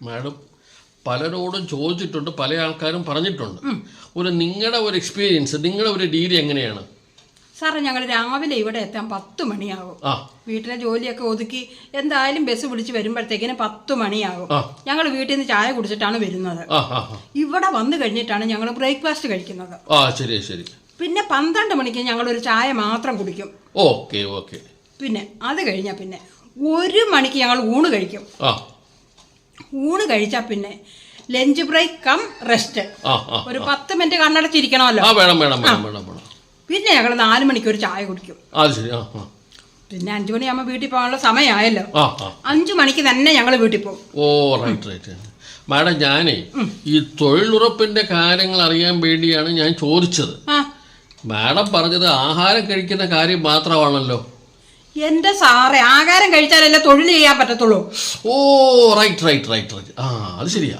Madam പലരോടും ചോദിച്ചിട്ടുണ്ട്, പല ആൾക്കാരും പറഞ്ഞിട്ടുണ്ട്. നിങ്ങളുടെ ഒരു എക്സ്പീരിയൻസ്, നിങ്ങളുടെ ഒരു രീതി എങ്ങനെയാണ്? സാറേ, ഞങ്ങൾ രാവിലെ ഇവിടെ എത്താൻ 10 മണിയാകും. വീട്ടിലെ ജോലിയൊക്കെ ഒതുക്കി എന്തായാലും ബസ് പിടിച്ച് വരുമ്പോഴത്തേക്കിന് 10 മണിയാകും. ഞങ്ങൾ വീട്ടിൽ നിന്ന് ചായ കുടിച്ചിട്ടാണ് വരുന്നത്. ഇവിടെ വന്നു കഴിഞ്ഞിട്ടാണ് ഞങ്ങൾ ബ്രേക്ക്ഫാസ്റ്റ് കഴിക്കുന്നത്. ശരി ശരി. പിന്നെ 12 മണിക്ക് ഞങ്ങൾ ഒരു ചായ മാത്രം കുടിക്കും. Okay okay. പിന്നെ അത് കഴിഞ്ഞാൽ പിന്നെ 1 മണിക്ക് ഞങ്ങൾ ഊണ് കഴിക്കും. ഊണ് കഴിച്ചാൽ പിന്നെ ലഞ്ച് ബ്രേക്ക് കം റെസ്റ്റ്. ഒരു 10 മിനിറ്റ് കണ്ണടച്ചിരിക്കണമല്ലോ. പിന്നെ ഞങ്ങൾ 4 മണിക്ക് ഒരു ചായ കുടിക്കും. പിന്നെ 5 മണിയാകുമ്പോൾ വീട്ടിൽ പോകാനുള്ള സമയമായല്ലോ. 5 മണിക്ക് തന്നെ ഞങ്ങൾ വീട്ടിൽ പോകും. റൈറ്റ്. മാഡം, ഞാനേ ഈ തൊഴിലുറപ്പിന്റെ കാര്യങ്ങൾ അറിയാൻ വേണ്ടിയാണ് ഞാൻ ചോദിച്ചത്. മാഡം പറഞ്ഞത് ആഹാരം കഴിക്കുന്ന കാര്യം മാത്രമാണല്ലോ. എന്റെ സാറേ, ആഹാരം കഴിച്ചാലല്ലേ തൊഴിൽ ചെയ്യാൻ പറ്റത്തുള്ളൂ. റൈറ്റ്. അത് ശരിയാ.